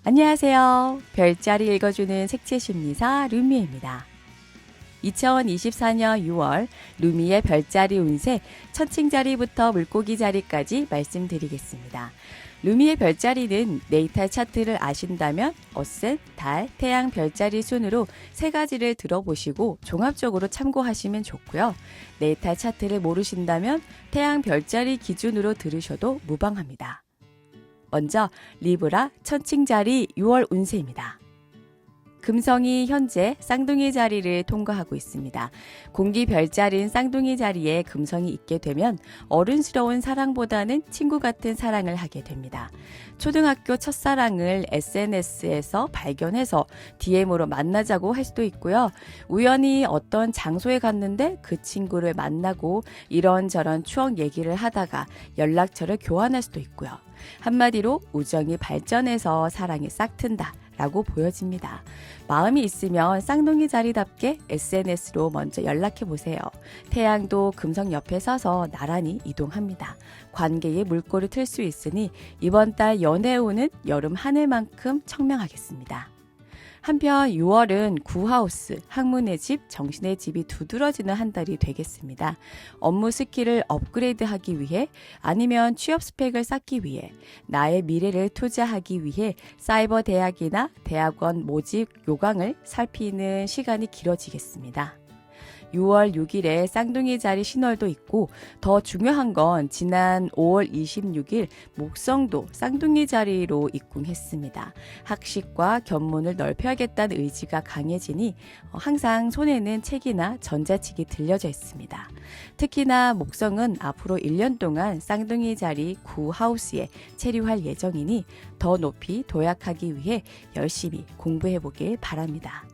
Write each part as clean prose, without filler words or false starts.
안녕하세요. 별자리 읽어주는 색채심리사 루미입니다. 2024년 6월 루미의 별자리 운세 천칭자리부터 물고기 자리까지 말씀드리겠습니다. 루미의 별자리는 네이탈 차트를 아신다면 어센, 달, 태양 별자리 순으로 세 가지를 들어보시고 종합적으로 참고하시면 좋고요. 네이탈 차트를 모르신다면 태양 별자리 기준으로 들으셔도 무방합니다. 먼저 리브라 천칭자리 6월 운세입니다. 금성이 현재 쌍둥이 자리를 통과하고 있습니다. 공기 별자리인 쌍둥이 자리에 금성이 있게 되면 어른스러운 사랑보다는 친구 같은 사랑을 하게 됩니다. 초등학교 첫사랑을 SNS에서 발견해서 DM으로 만나자고 할 수도 있고요. 우연히 어떤 장소에 갔는데 그 친구를 만나고 이런저런 추억 얘기를 하다가 연락처를 교환할 수도 있고요. 한마디로 우정이 발전해서 사랑이 싹튼다 라고 보여집니다. 마음이 있으면 쌍둥이 자리답게 SNS로 먼저 연락해 보세요. 태양도 금성 옆에 서서 나란히 이동합니다. 관계에 물꼬를 틀 수 있으니 이번 달 연애운은 여름 한 해만큼 청명하겠습니다. 한편 6월은 구하우스, 학문의 집, 정신의 집이 두드러지는 한 달이 되겠습니다. 업무 스킬을 업그레이드하기 위해 아니면 취업 스펙을 쌓기 위해 나의 미래를 투자하기 위해 사이버 대학이나 대학원 모집 요강을 살피는 시간이 길어지겠습니다. 6월 6일에 쌍둥이 자리 신월도 있고 더 중요한 건 지난 5월 26일 목성도 쌍둥이 자리로 입궁했습니다. 학식과 견문을 넓혀야겠다는 의지가 강해지니 항상 손에는 책이나 전자책이 들려져 있습니다. 특히나 목성은 앞으로 1년 동안 쌍둥이 자리 9하우스에 체류할 예정이니 더 높이 도약하기 위해 열심히 공부해 보길 바랍니다.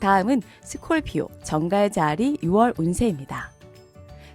다음은 스콜피오 정갈자리 6월 운세입니다.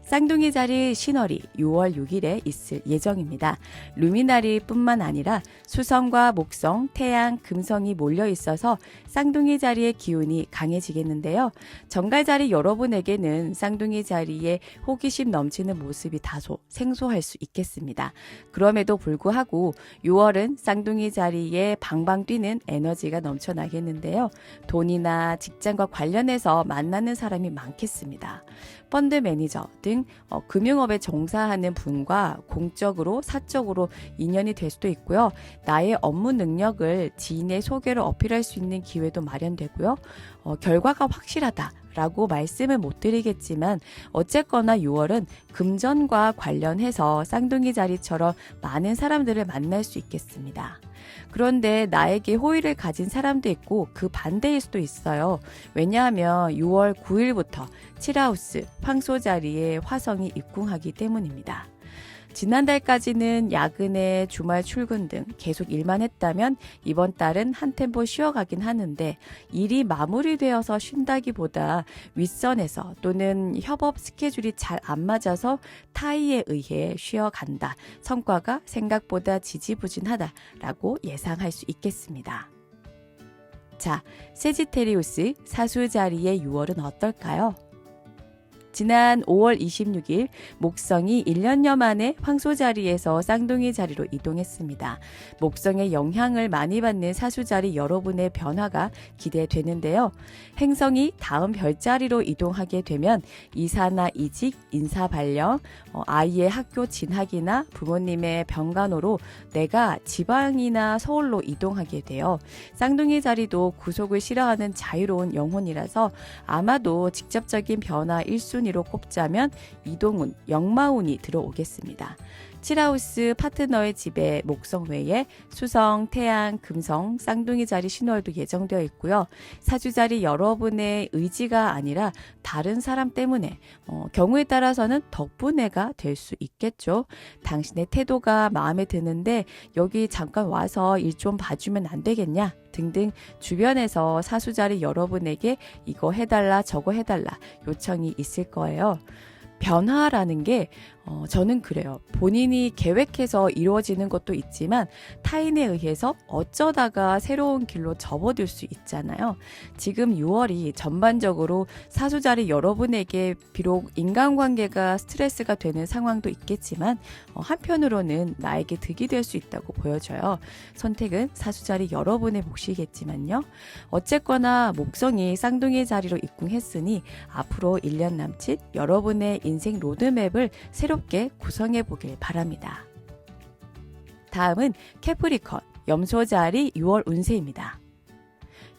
쌍둥이 자리 신월이 6월 6일에 있을 예정입니다. 루미나리 뿐만 아니라 수성과 목성, 태양, 금성이 몰려 있어서 쌍둥이 자리의 기운이 강해지겠는데요. 정갈자리 여러분에게는 쌍둥이 자리에 호기심 넘치는 모습이 다소 생소할 수 있겠습니다. 그럼에도 불구하고 6월은 쌍둥이 자리에 방방 뛰는 에너지가 넘쳐나겠는데요. 돈이나 직장과 관련해서 만나는 사람이 많겠습니다. 펀드 매니저 등 금융업에 종사하는 분과 공적으로 사적으로 인연이 될 수도 있고요. 나의 업무 능력을 지인의 소개로 어필할 수 있는 기회도 마련되고요. 결과가 확실하다라고 말씀은 못 드리겠지만 어쨌거나 6월은 금전과 관련해서 쌍둥이 자리처럼 많은 사람들을 만날 수 있겠습니다. 그런데 나에게 호의를 가진 사람도 있고 그 반대일 수도 있어요. 왜냐하면 6월 9일부터 7하우스 황소 자리에 화성이 입궁하기 때문입니다. 지난달까지는 야근에 주말 출근 등 계속 일만 했다면 이번 달은 한 템포 쉬어가긴 하는데 일이 마무리되어서 쉰다기보다 윗선에서 또는 협업 스케줄이 잘 안 맞아서 타의에 의해 쉬어간다. 성과가 생각보다 지지부진하다라고 예상할 수 있겠습니다. 자, 세지테리우스 사수 자리의 6월은 어떨까요? 지난 5월 26일 목성이 1년여 만에 황소 자리에서 쌍둥이 자리로 이동했습니다. 목성의 영향을 많이 받는 사수 자리 여러분의 변화가 기대되는데요. 행성이 다음 별자리로 이동하게 되면 이사나 이직, 인사 발령, 아이의 학교 진학이나 부모님의 병간호로 내가 지방이나 서울로 이동하게 돼요. 쌍둥이 자리도 구속을 싫어하는 자유로운 영혼이라서 아마도 직접적인 변화 1순위로 꼽자면 이동운, 역마운이 들어오겠습니다. 7하우스 파트너의 집에 목성 외에 수성, 태양, 금성, 쌍둥이 자리 신월도 예정되어 있고요. 사주 자리 여러분의 의지가 아니라 다른 사람 때문에 경우에 따라서는 덕분에가 될 수 있겠죠. 당신의 태도가 마음에 드는데 여기 잠깐 와서 일 좀 봐주면 안 되겠냐? 등등 주변에서 사수 자리 여러분에게 이거 해달라 저거 해달라 요청이 있을 거예요. 변화라는 게 저는 그래요. 본인이 계획해서 이루어지는 것도 있지만 타인에 의해서 어쩌다가 새로운 길로 접어들 수 있잖아요. 지금 6월이 전반적으로 사수자리 여러분에게 비록 인간관계가 스트레스가 되는 상황도 있겠지만 한편으로는 나에게 득이 될 수 있다고 보여져요. 선택은 사수자리 여러분의 몫이겠지만요. 어쨌거나 목성이 쌍둥이 자리로 입궁했으니 앞으로 1년 남짓 여러분의 인생 로드맵을 새롭게 구성해 보길 바랍니다. 다음은 캐프리컨, 염소자리 6월 운세입니다.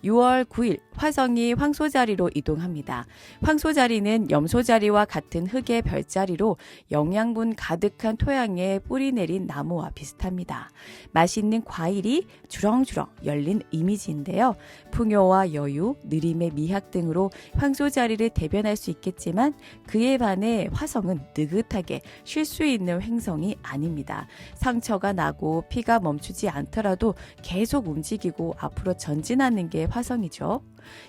6월 9일 화성이 황소자리로 이동합니다. 황소자리는 염소자리와 같은 흙의 별자리로 영양분 가득한 토양에 뿌리 내린 나무와 비슷합니다. 맛있는 과일이 주렁주렁 열린 이미지인데요. 풍요와 여유, 느림의 미학 등으로 황소자리를 대변할 수 있겠지만 그에 반해 화성은 느긋하게 쉴 수 있는 행성이 아닙니다. 상처가 나고 피가 멈추지 않더라도 계속 움직이고 앞으로 전진하는 게 화성이죠.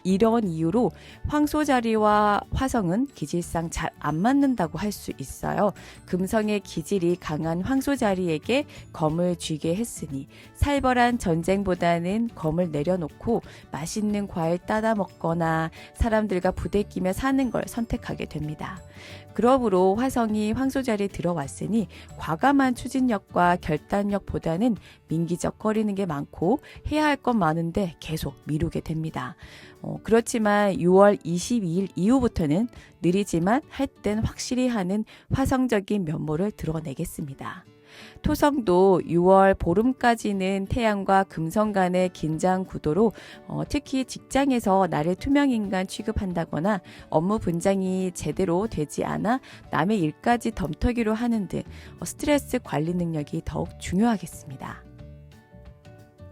이런 이유로 황소자리와 화성은 기질상 잘 안 맞는다고 할 수 있어요. 금성의 기질이 강한 황소자리에게 검을 쥐게 했으니 살벌한 전쟁보다는 검을 내려놓고 맛있는 과일 따다 먹거나 사람들과 부대끼며 사는 걸 선택하게 됩니다. 그러므로 화성이 황소자리에 들어왔으니 과감한 추진력과 결단력보다는 민기적거리는 게 많고 해야 할 건 많은데 계속 미루게 됩니다. 그렇지만 6월 22일 이후부터는 느리지만 할 땐 확실히 하는 화성적인 면모를 드러내겠습니다. 토성도 6월 보름까지는 태양과 금성 간의 긴장 구도로 특히 직장에서 나를 투명인간 취급한다거나 업무 분장이 제대로 되지 않아 남의 일까지 덤터기로 하는 등 스트레스 관리 능력이 더욱 중요하겠습니다.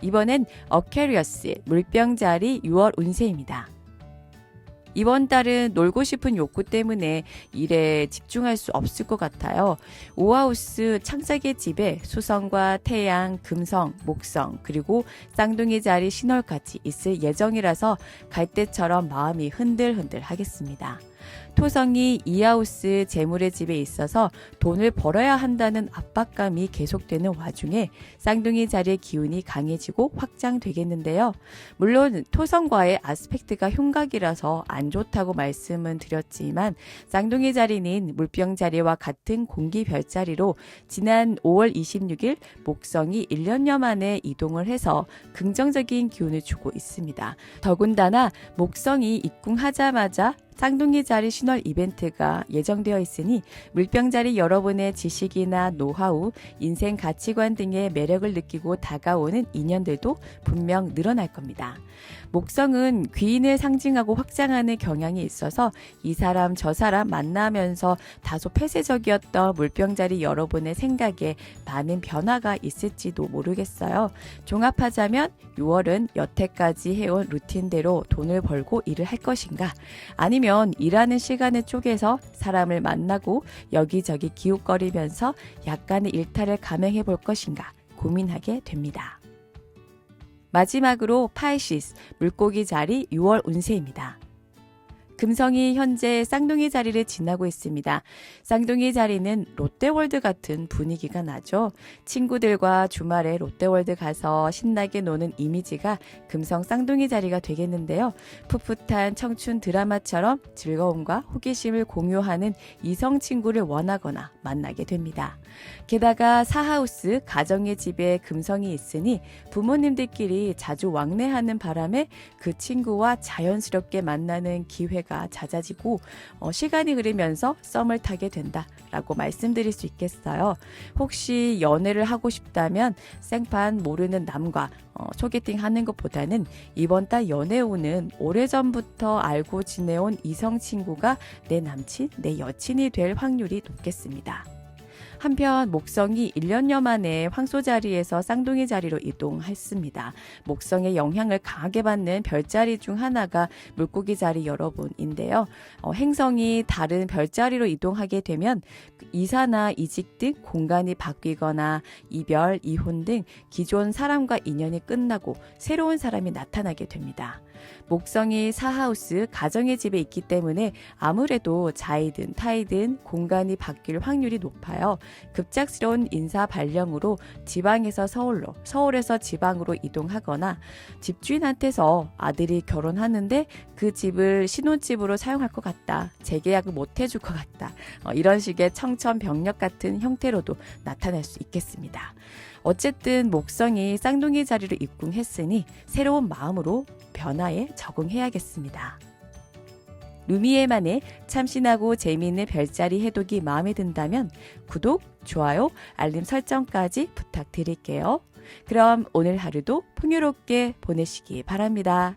이번엔 어캐리어스 물병자리 6월 운세입니다. 이번 달은 놀고 싶은 욕구 때문에 일에 집중할 수 없을 것 같아요. 오하우스 창작의 집에 수성과 태양, 금성, 목성 그리고 쌍둥이 자리 신월까지 있을 예정이라서 갈 때처럼 마음이 흔들흔들 하겠습니다. 토성이 이하우스 재물의 집에 있어서 돈을 벌어야 한다는 압박감이 계속되는 와중에 쌍둥이 자리의 기운이 강해지고 확장되겠는데요. 물론 토성과의 아스펙트가 흉각이라서 안 좋다고 말씀은 드렸지만 쌍둥이 자리는 물병 자리와 같은 공기 별자리로 지난 5월 26일 목성이 1년여 만에 이동을 해서 긍정적인 기운을 주고 있습니다. 더군다나 목성이 입궁하자마자 쌍둥이 자리 신월 이벤트가 예정되어 있으니 물병 자리 여러분의 지식이나 노하우, 인생 가치관 등의 매력을 느끼고 다가오는 인연들도 분명 늘어날 겁니다. 목성은 귀인을 상징하고 확장하는 경향이 있어서 이 사람 저 사람 만나면서 다소 폐쇄적이었던 물병 자리 여러분의 생각에 많은 변화가 있을지도 모르겠어요. 종합하자면 6월은 여태까지 해온 루틴대로 돈을 벌고 일을 할 것인가, 아니면 일하는 시간을 쪼개서 사람을 만나고 여기저기 기웃거리면서 약간의 일탈을 감행해 볼 것인가 고민하게 됩니다. 마지막으로 파이시스 물고기 자리 6월 운세입니다. 금성이 현재 쌍둥이 자리를 지나고 있습니다. 쌍둥이 자리는 롯데월드 같은 분위기가 나죠. 친구들과 주말에 롯데월드 가서 신나게 노는 이미지가 금성 쌍둥이 자리가 되겠는데요. 풋풋한 청춘 드라마처럼 즐거움과 호기심을 공유하는 이성 친구를 원하거나 만나게 됩니다. 게다가 사하우스 가정의 집에 금성이 있으니 부모님들끼리 자주 왕래하는 바람에 그 친구와 자연스럽게 만나는 기회가 잦아지고 시간이 흐르면서 썸을 타게 된다라고 말씀드릴 수 있겠어요. 혹시 연애를 하고 싶다면 생판 모르는 남과 소개팅 하는 것보다는 이번 달 연애운은 오래전부터 알고 지내온 이성 친구가 내 남친, 내 여친이 될 확률이 높겠습니다. 한편 목성이 1년여 만에 황소 자리에서 쌍둥이 자리로 이동했습니다. 목성의 영향을 강하게 받는 별자리 중 하나가 물고기 자리 여러분인데요. 행성이 다른 별자리로 이동하게 되면 이사나 이직 등 공간이 바뀌거나 이별, 이혼 등 기존 사람과 인연이 끝나고 새로운 사람이 나타나게 됩니다. 목성이 사하우스, 가정의 집에 있기 때문에 아무래도 자이든 타이든 공간이 바뀔 확률이 높아요. 급작스러운 인사 발령으로 지방에서 서울로, 서울에서 지방으로 이동하거나 집주인한테서 아들이 결혼하는데 그 집을 신혼집으로 사용할 것 같다. 재계약을 못 해줄 것 같다. 이런 식의 청천벽력 같은 형태로도 나타날 수 있겠습니다. 어쨌든 목성이 쌍둥이 자리로 입궁했으니 새로운 마음으로 변화에 적응해야겠습니다. 루미에만의 참신하고 재미있는 별자리 해독이 마음에 든다면 구독, 좋아요, 알림 설정까지 부탁드릴게요. 그럼 오늘 하루도 풍요롭게 보내시기 바랍니다.